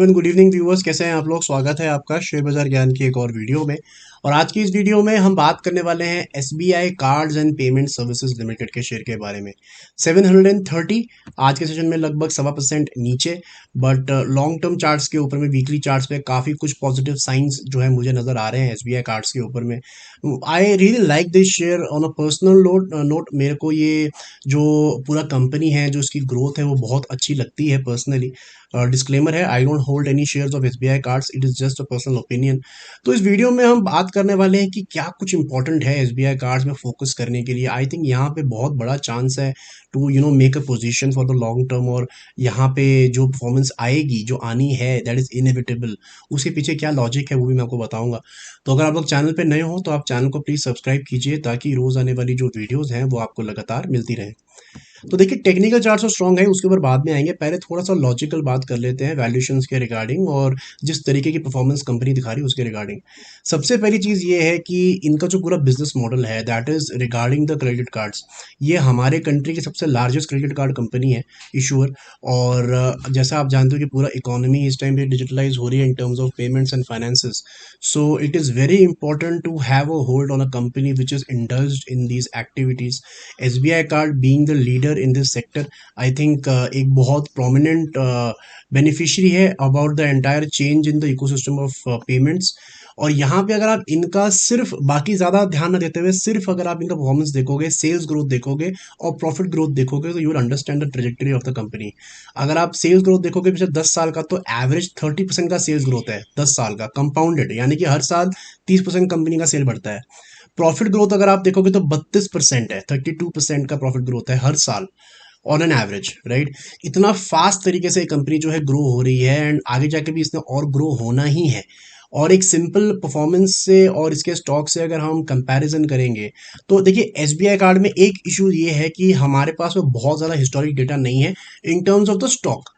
Hello and good evening viewers, कैसे हैं आप लोग। स्वागत है आपका शेयर बाजार ज्ञान की एक और वीडियो में। और आज की इस वीडियो में हम बात करने वाले हैं SBI cards and payment services limited के शेयर के बारे में। 730 आज के सेशन में लगभग 1.25% नीचे, बट लॉन्ग टर्म चार्ट्स के ऊपर में, वीकली चार्ट्स पे काफ़ी कुछ पॉजिटिव साइंस जो है मुझे नज़र आ रहे हैं एसबीआई कार्ड्स के ऊपर में। I really like this share on a personal note. मेरे को ये जो पूरा कंपनी है, जो इसकी ग्रोथ है, वो बहुत अच्छी लगती है पर्सनली। डिस्क्लेमर है, I don't hold any shares of SBI cards, it is just a personal opinion. तो इस वीडियो में हम बात करने वाले हैं कि क्या कुछ इंपॉर्टेंट है एसबीआई कार्ड्स में फोकस करने के लिए। आई थिंक यहाँ पे बहुत बड़ा चांस है to make a position for the long term. और यहाँ पे जो परफॉर्मेंस आएगी, जो आनी है, दैट इज़ इनएविटेबल। उसके पीछे क्या लॉजिक है वो भी मैं आपको बताऊंगा। तो अगर आप लोग चैनल पे नए हो तो आप चैनल को प्लीज़ सब्सक्राइब कीजिए, ताकि रोज़ आने वाली जो वीडियोज़ हैं वो आपको लगातार मिलती रहे। तो देखिए, टेक्निकल चार्ट तो स्ट्रॉन्ग है, उसके ऊपर बाद में आएंगे। पहले थोड़ा सा लॉजिकल बात कर लेते हैं वैल्यूएशंस के रिगार्डिंग, और जिस तरीके की परफॉर्मेंस कंपनी दिखा रही है उसके रिगार्डिंग। सबसे पहली चीज़ ये है कि इनका जो पूरा बिजनेस मॉडल है, that is regarding the credit cards. ये हमारे कंट्री की सबसे लार्जेस्ट क्रेडिट कार्ड कंपनी है, इशूअर। और जैसा आप जानते हो कि पूरा इकोनॉमी इस टाइम पे डिजिटलाइज हो रही है in terms of payments and finances. So it is very important to have a hold on a company which is indulged in these activities. SBI card being the leader in this sector, I think एक बहुत prominent beneficiary है about the entire change in the ecosystem of payments. और यहाँ पे अगर आप इनका सिर्फ, बाकी ज़्यादा ध्यान न देते हुए, सिर्फ अगर आप इनका परफॉर्मेंस देखोगे, सेल्स ग्रोथ देखोगे और प्रॉफिट ग्रोथ देखोगे, तो you will understand the trajectory of the company. अगर आप सेल्स ग्रोथ देखोगे पिछले 10 साल का, तो एवरेज 30% का सेल्स ग्रोथ है 10 साल का, कंपाउंडेड, यानी कि हर साल 30% कंपनी का सेल बढ़ता है। प्रॉफिट ग्रोथ अगर आप देखोगे तो 32% है, 32% का प्रॉफिट ग्रोथ है हर साल ऑन एन एवरेज, राइट। इतना फास्ट तरीके से कंपनी जो है ग्रो हो रही है, एंड आगे जाके भी इसने और ग्रो होना ही है। और एक सिंपल परफॉर्मेंस से और इसके स्टॉक से अगर हम कंपैरिजन करेंगे, तो देखिए, एसबीआई कार्ड में एक इशू ये है कि हमारे पास में बहुत ज़्यादा हिस्टोरिक डेटा नहीं है in terms of the stock,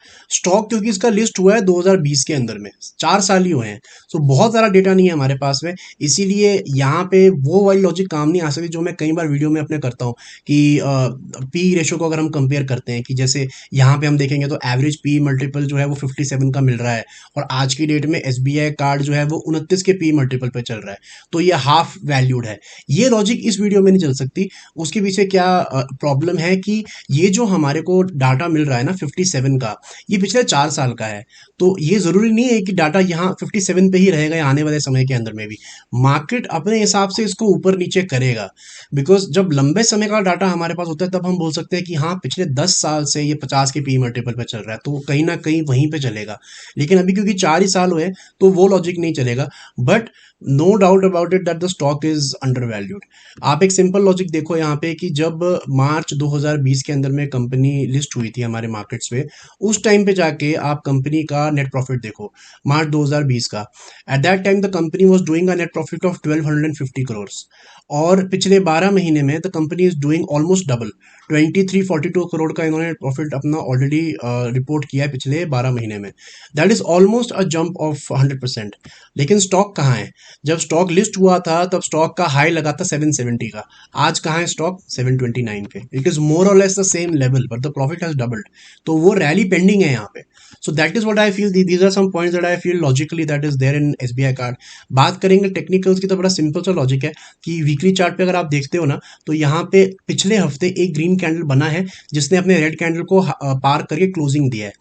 क्योंकि इसका लिस्ट हुआ है 2020 के अंदर में, 4 साल ही हुए हैं। सो बहुत ज़्यादा डेटा नहीं है हमारे पास में, इसीलिए यहाँ पे वो वाली लॉजिक काम नहीं आ सकती जो मैं कई बार वीडियो में अपने करता हूँ कि पी रेशो को अगर हम कंपेयर करते हैं, कि जैसे यहाँ पे हम देखेंगे तो एवरेज पी मल्टीपल जो है वो 57 का मिल रहा है, और आज की डेट में एसबीआई कार्ड जो है वो 29 के पी मल्टीपल पे चल रहा है, तो ये हाफ वैल्यूड है। ये लॉजिक इस वीडियो में नहीं चल सकती। उसके पीछे क्या प्रॉब्लम है कि ये जो हमारे को डाटा मिल रहा है ना 57 का, ये पिछले 4 साल का है। तो ये ज़रूरी नहीं है कि डाटा यहाँ 57 पे ही रहेगा आने वाले समय के अंदर में भी। मार्केट अपने हिसाब से इसको ऊपर नीचे करेगा, बिकॉज जब लंबे समय का डाटा हमारे पास होता है तब हम बोल सकते हैं कि हाँ, पिछले 10 साल से ये 50 के पी मल्टीपल पे चल रहा है, तो कहीं ना कहीं वहीं पे चलेगा। लेकिन अभी क्योंकि 4 ही साल हुए, तो वो लॉजिक नहीं चलेगा। But no doubt about it that the stock is undervalued. आप एक सिंपल लॉजिक देखो यहाँ पे, कि जब मार्च 2020 के अंदर में कंपनी लिस्ट हुई थी हमारे मार्केट्स पे, उस टाइम पे जाके आप कंपनी का नेट प्रॉफिट देखो, मार्च 2020 का। At that time the company was doing a net profit of 1250 crore, और पिछले 12 महीने में the company is doing almost double, 2342 crore का इन्होंने प्रॉफिट अपना ऑलरेडी रिपोर्ट किया है पिछले 12 महीने में। That is almost a jump of 100%। लेकिन स्टॉक कहाँ है? जब स्टॉक लिस्ट हुआ था तब स्टॉक का हाई लगा था 770 का, आज कहाँ है स्टॉक? 729 पे। It is more or less the same level, but the profit has doubled. तो वो रैली पेंडिंग है यहाँ पे। So that is what I feel, these are some points that I feel logically that is there in SBI card. बात करेंगे technicals की, तो बड़ा सिंपल सा लॉजिक है कि वीकली चार्ट पे अगर आप देखते हो ना, तो यहाँ पे पिछले हफ्ते एक ग्रीन कैंडल बना है जिसने अपने रेड कैंडल को पार करके क्लोजिंग दिया है।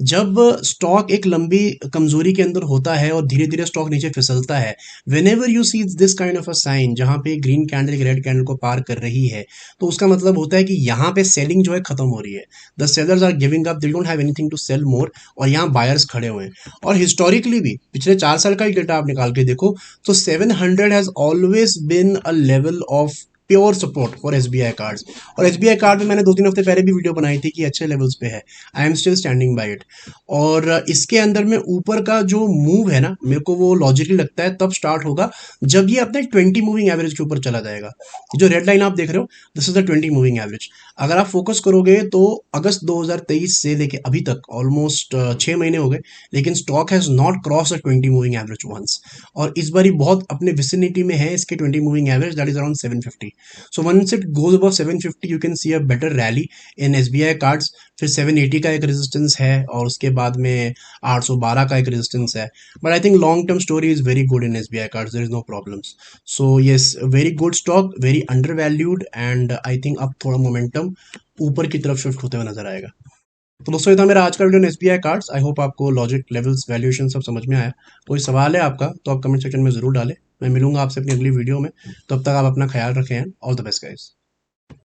जब स्टॉक एक लंबी कमजोरी के अंदर होता है और धीरे धीरे स्टॉक नीचे फिसलता है, whenever you see this kind of a sign, जहां पे ग्रीन कैंडल एक रेड कैंडल को पार कर रही है, तो उसका मतलब होता है कि यहाँ पे सेलिंग जो है खत्म हो रही है। The sellers are giving up, they don't have anything to sell more, और यहाँ बायर्स खड़े हुए हैं। और हिस्टोरिकली भी पिछले 4 साल का ही डेटा आप निकाल के देखो, तो 700 has always been a level of pure support for SBI cards. और एसबीआई कार्ड में मैंने 2-3 हफ्ते पहले भी वीडियो बनाई थी कि अच्छे लेवल्स पे है। I am still standing bye it. और इसके अंदर में ऊपर का जो मूव है ना, मेरे को वो लॉजिकली लगता है तब स्टार्ट होगा जब ये अपने 20 मूविंग एवरेज के ऊपर चला जाएगा। जो रेड लाइन आप देख रहे हो, this is the 20 moving average. अगर आप फोकस करोगे तो अगस्त 2023 से लेके अभी तक ऑलमोस्ट 6 महीने हो गए, लेकिन stock has not cross the 20 moving average once. और इस बार बहुत अपने विसिनिटी में है इसके 20 moving average, that is around 750। So once it goes above 750 you can see a better rally in SBI cards. फिर 780 का एक रेजिस्टेंस है और उसके बाद में 812 का एक रेजिस्टेंस है। But I think long term story is very good in SBI cards, there is no problems. So yes, very good stock, very undervalued, and I think अब थोड़ा मोमेंटम ऊपर की तरफ शिफ्ट होते हुए नजर आएगा। तो दोस्तों, ये था मेरा आज का video SBI cards. I hope आपको लॉजिक, लेवल्स, वैल्यूएशन सब समझ में आया। कोई सवाल है आपका तो आप कमेंट सेक्शन में जरूर डालें। मैं मिलूंगा आपसे अपनी अगली वीडियो में। तो अब तक आप अपना ख्याल रखें। All the best guys.